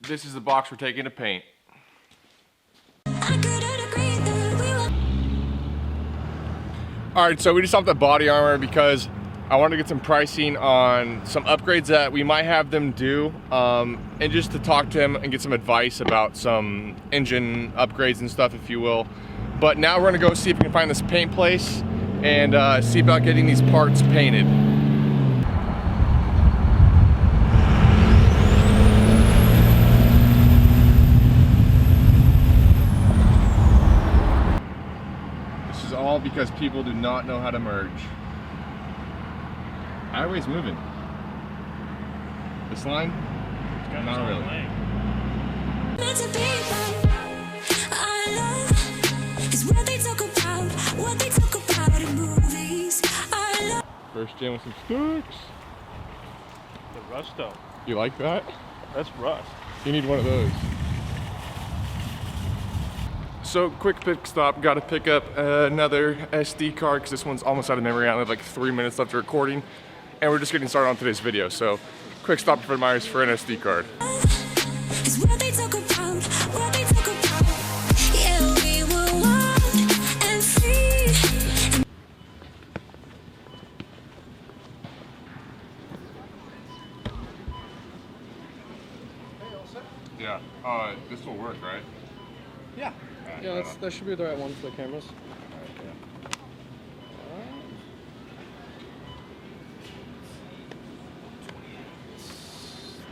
this is the box we're taking to paint. Alright, so we just stopped at Body Armor because I wanted to get some pricing on some upgrades that we might have them do, and just to talk to him and get some advice about some engine upgrades and stuff, if you will. But now we're gonna go see if we can find this paint place and see about getting these parts painted. This is all because people do not know how to merge. Highway's moving. This line? Not really. First gen with some sticks. The rust though. You like that? That's rust. You need one of those. So quick pit stop, gotta pick up another SD card because this one's almost out of memory. I only have like 3 minutes left of recording. And we're just getting started on today's video. So quick stop at Fred Meyer's for an SD card. Yeah, this will work, right? Yeah. Yeah, that should be the right one for the cameras.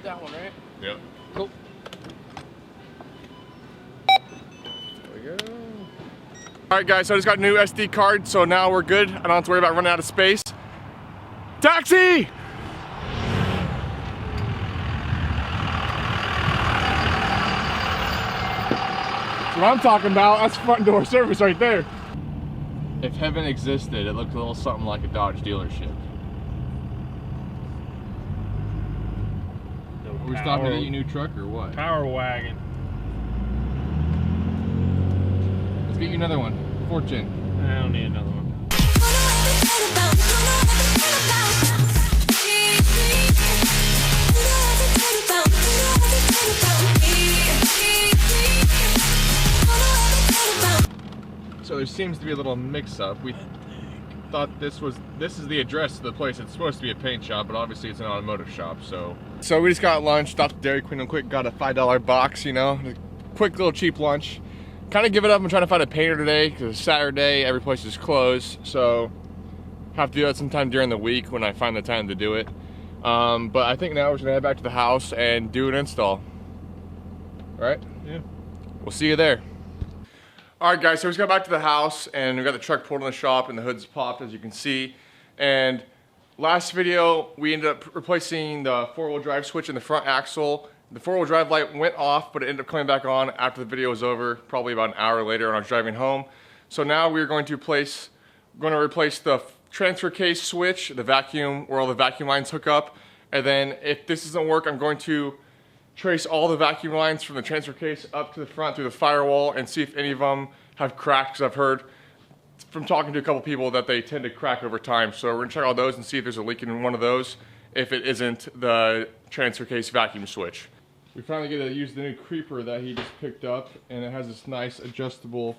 That one, right? Yep. Cool. There we go. Alright guys, so I just got a new SD card, so now we're good. I don't have to worry about running out of space. Taxi! That's what I'm talking about. That's front door service right there. If heaven existed, it looked a little something like a Dodge dealership. Are we stopping to get you a new truck or what? Power wagon. Let's get you another one. 4th gen. I don't need another one. So there seems to be a little mix-up. We thought this is the address of the place. It's supposed to be a paint shop, but obviously it's an automotive shop. So we just got lunch, stopped at Dairy Queen real quick, got a $5 box, you know, a quick little cheap lunch. Kind of give it up. I'm trying to find a painter today because it's Saturday, every place is closed. So have to do that sometime during the week when I find the time to do it. But I think now we're just gonna head back to the house and do an install. Right? Yeah. We'll see you there. Alright guys, so we just got back to the house and we got the truck pulled in the shop and the hood's popped, as you can see. And last video we ended up replacing the 4-wheel drive switch in the front axle. The 4-wheel drive light went off, but it ended up coming back on after the video was over, probably about an hour later when I was driving home. So now we're going to replace the transfer case switch, the vacuum, where all the vacuum lines hook up. And then if this doesn't work, I'm going to trace all the vacuum lines from the transfer case up to the front through the firewall and see if any of them have cracked, because I've heard from talking to a couple people that they tend to crack over time. So we're gonna check all those and see if there's a leak in one of those, if it isn't the transfer case vacuum switch. We finally get to use the new creeper that he just picked up, and it has this nice adjustable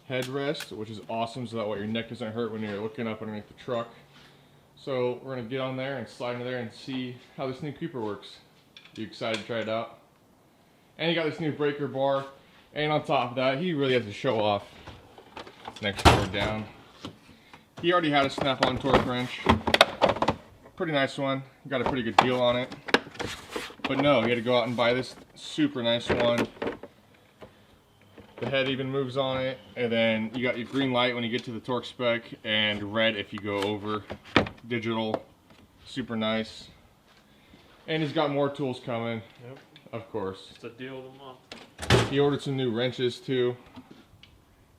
headrest, which is awesome, so that way your neck doesn't hurt when you're looking up underneath the truck. So we're gonna get on there and slide into there and see how this new creeper works. You excited to try it out? And he got this new breaker bar, and on top of that, he really has to show off. Next door down. He already had a snap-on torque wrench. Pretty nice one. Got a pretty good deal on it. But no, he had to go out and buy this super nice one. The head even moves on it, and then you got your green light when you get to the torque spec, and red if you go over. Digital, super nice. And he's got more tools coming. Yep. Of course. It's a deal of the month. He ordered some new wrenches too.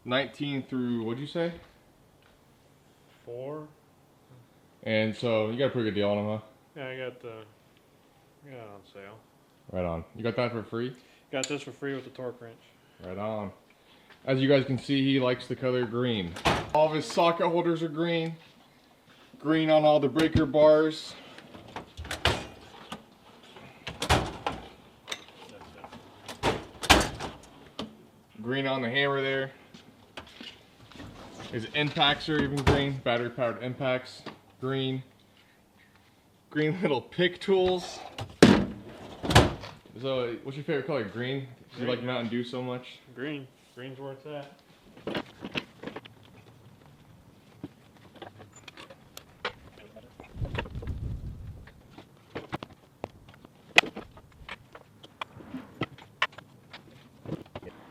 19 through, what'd you say? 4. And so you got a pretty good deal on them, huh? Yeah, I got it on sale. Right on. You got that for free? Got this for free with the torque wrench. Right on. As you guys can see, he likes the color green. All of his socket holders are green. Green on all the breaker bars. on the hammer there. His impacts are even green, battery powered impacts, green. Green little pick tools. So, what's your favorite color? Green? Do you like Mountain Dew so much? Green. Green's where it's at.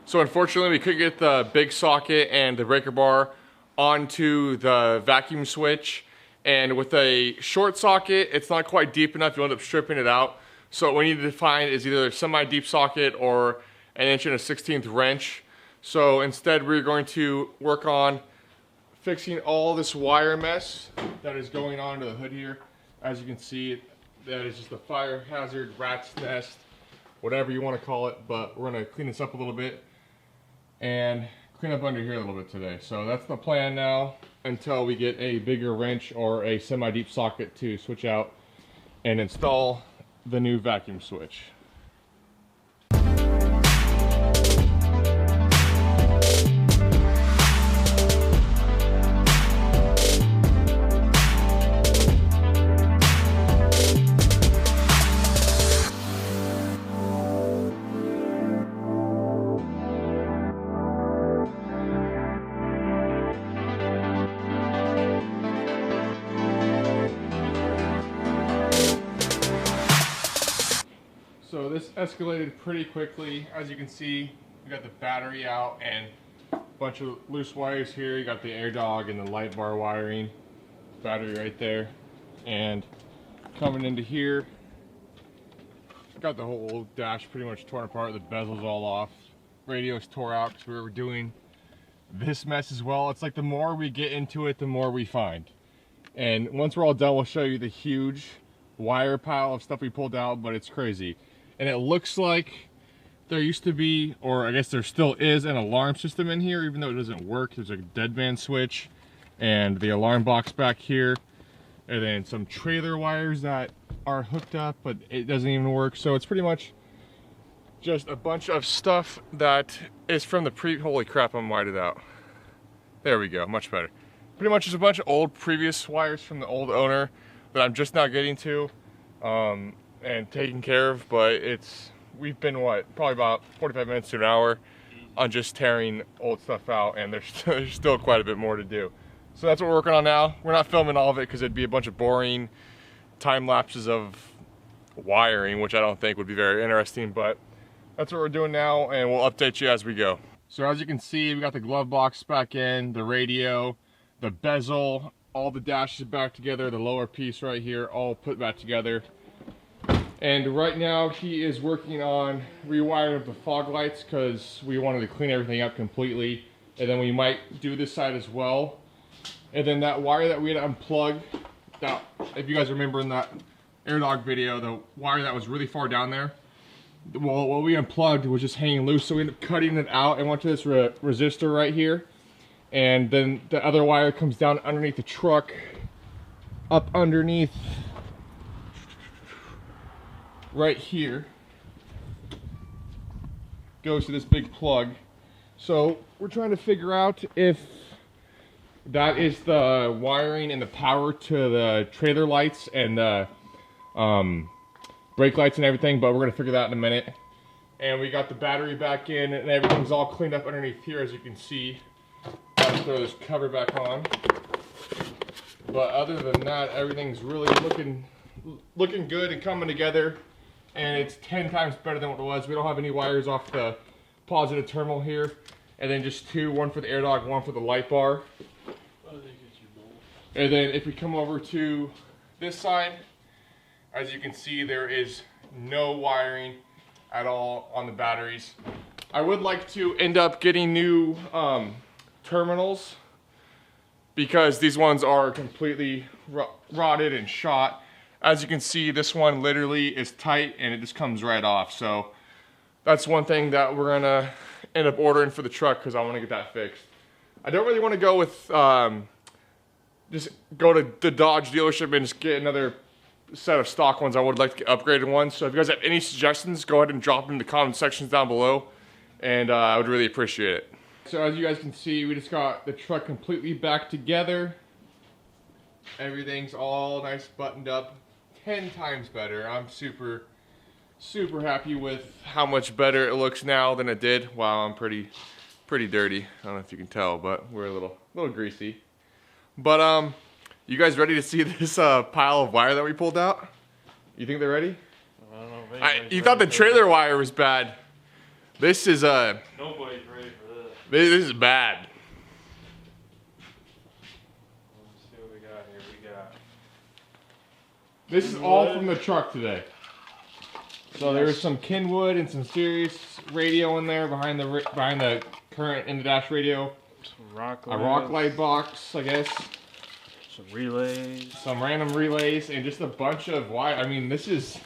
So unfortunately we couldn't get the big socket and the breaker bar onto the vacuum switch, and with a short socket it's not quite deep enough. You end up stripping it out. So what we needed to find is either a semi-deep socket or an 1 1/16 wrench. So instead we're going to work on fixing all this wire mess that is going on to the hood here. As you can see, that is just a fire hazard, rat's nest, whatever you want to call it, but we're going to clean this up a little bit and clean up under here a little bit today. So that's the plan now until we get a bigger wrench or a semi-deep socket to switch out and install the new vacuum switch. So this escalated pretty quickly. As you can see, we got the battery out and a bunch of loose wires here. You got the Airdog and the Lightbar wiring, battery right there, and coming into here, got the whole dash pretty much torn apart. The bezel's all off. Radio's tore out because we were doing this mess as well. It's like the more we get into it, the more we find. And once we're all done, we'll show you the huge wire pile of stuff we pulled out, but it's crazy. And it looks like there used to be, or I guess there still is, an alarm system in here, even though it doesn't work. There's a deadband switch and the alarm box back here, and then some trailer wires that are hooked up, but it doesn't even work. So it's pretty much just a bunch of stuff that is from the holy crap, I'm whited out. There we go, much better. Pretty much just a bunch of old previous wires from the old owner that I'm just now getting to. And taken care of, but we've been probably about 45 minutes to an hour on just tearing old stuff out, and there's still quite a bit more to do. So that's what we're working on now. We're not filming all of it because it'd be a bunch of boring time lapses of wiring, which I don't think would be very interesting, but that's what we're doing now, and we'll update you as we go. So as you can see, we got the glove box back in, the radio, the bezel, all the dashes back together, the lower piece right here, all put back together. And right now he is working on rewiring of the fog lights because we wanted to clean everything up completely. And then we might do this side as well. And then that wire that we had unplugged, that, if you guys remember in that Airdog video, the wire that was really far down there, well, what we unplugged was just hanging loose, so we ended up cutting it out and went to this resistor right here. And then the other wire comes down underneath the truck, up underneath right here, goes to this big plug. So we're trying to figure out if that is the wiring and the power to the trailer lights and the brake lights and everything, but we're gonna figure that in a minute. And we got the battery back in and everything's all cleaned up underneath here, as you can see. I'll throw this cover back on. But other than that, everything's really looking good and coming together. And it's 10 times better than what it was. We don't have any wires off the positive terminal here. And then just two, one for the Airdog, one for the Lightbar. And then if we come over to this side, as you can see, there is no wiring at all on the batteries. I would like to end up getting new terminals because these ones are completely rotted and shot. As you can see, this one literally is tight and it just comes right off. So that's one thing that we're gonna end up ordering for the truck because I want to get that fixed. I don't really want to go with just go to the Dodge dealership and just get another set of stock ones. I would like to get upgraded ones. So if you guys have any suggestions, go ahead and drop them in the comment sections down below, and I would really appreciate it. so as you guys can see, we just got the truck completely back together. Everything's all nice buttoned up, 10 times better. I'm super happy with how much better it looks now than it did. Wow, I'm pretty dirty. I don't know if you can tell, but we're a little greasy. But you guys ready to see this pile of wire that we pulled out? You think they're ready? I don't know if You thought the trailer wire was bad. This is nobody's ready for this. this is bad. Let's see what we got here. We got This is all from the truck today. So there was some Kenwood and some Sirius radio in there behind the current in the dash radio. some rock A rock light box, I guess. some relays. Some random relays and just a bunch of wire. I mean, this is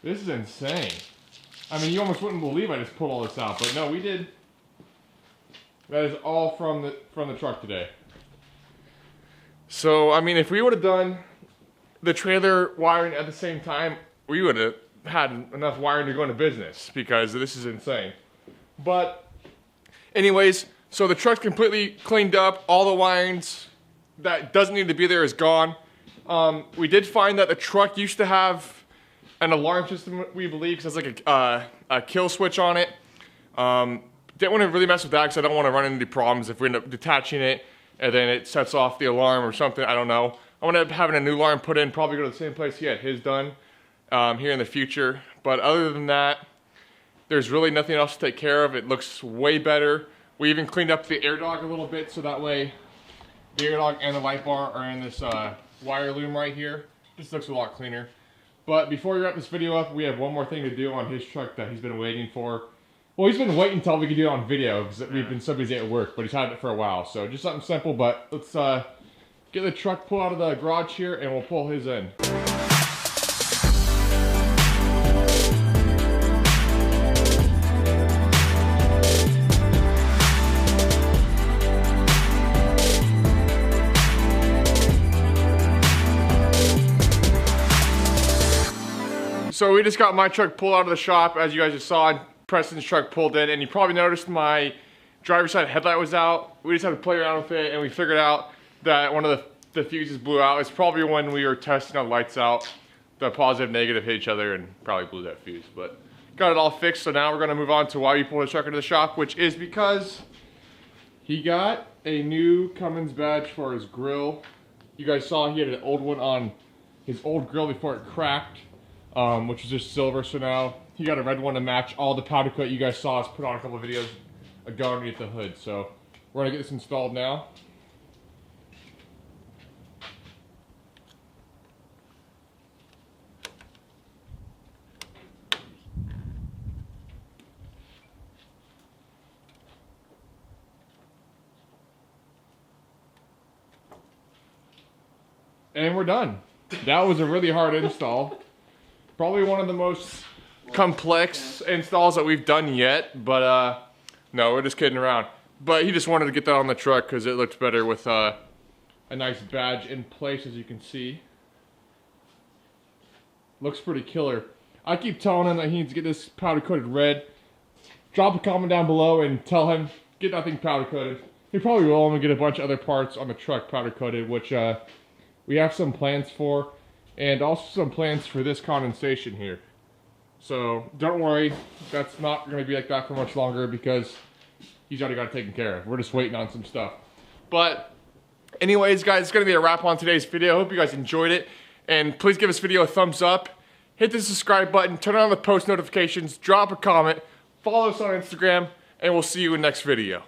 insane. I mean, you almost wouldn't believe I just pulled all this out, but no, we did. That is all from the truck today. So, I mean, if we would have done the trailer wiring at the same time, we would have had enough wiring to go into business because this is insane. But anyways, so the truck's completely cleaned up. All the wirings that doesn't need to be there is gone. We did find that the truck used to have an alarm system, we believe, because it's like a kill switch on it. Didn't want to really mess with that because I don't want to run into problems if we end up detaching it and then it sets off the alarm or something. I don't know. I want to end up having a new alarm put in, probably go to the same place he had his done here in the future. But other than that, there's really nothing else to take care of. It looks way better. We even cleaned up the Airdog a little bit so that way the Airdog and the Lightbar are in this wire loom right here. This looks a lot cleaner. But before we wrap this video up, we have one more thing to do on his truck that he's been waiting for. Well, he's been waiting until we could do it on video because we've been so busy at work, but he's had it for a while. So just something simple, but let's get the truck pulled out of the garage here and we'll pull his in. So we just got my truck pulled out of the shop, as you guys just saw. Preston's truck pulled in, and you probably noticed my driver's side headlight was out. We just had to play around with it, and we figured out that one of the fuses blew out. It's probably when we were testing our lights out. The positive, negative hit each other and probably blew that fuse. But got it all fixed, so now we're gonna move on to why we pulled the truck into the shop, which is because he got a new Cummins badge for his grill. You guys saw he had an old one on his old grill before it cracked, which was just silver, so now he got a red one to match all the powder coat you guys saw us put on a couple of videos ago underneath the hood. So we're gonna get this installed now. And we're done. That was a really hard install. Probably one of the most complex installs that we've done yet, but no, we're just kidding around. But he just wanted to get that on the truck because it looks better with a nice badge in place, as you can see. Looks pretty killer. I keep telling him that he needs to get this powder coated red. Drop a comment down below and tell him, get that thing powder coated. He probably will, and we'll get a bunch of other parts on the truck powder coated, which we have some plans for, and also some plans for this condensation here. So don't worry, that's not going to be like that for much longer because he's already got it taken care of. We're just waiting on some stuff. But anyways, guys, it's going to be a wrap on today's video. I hope you guys enjoyed it. And please give this video a thumbs up. Hit the subscribe button, turn on the post notifications, drop a comment, follow us on Instagram, and we'll see you in the next video.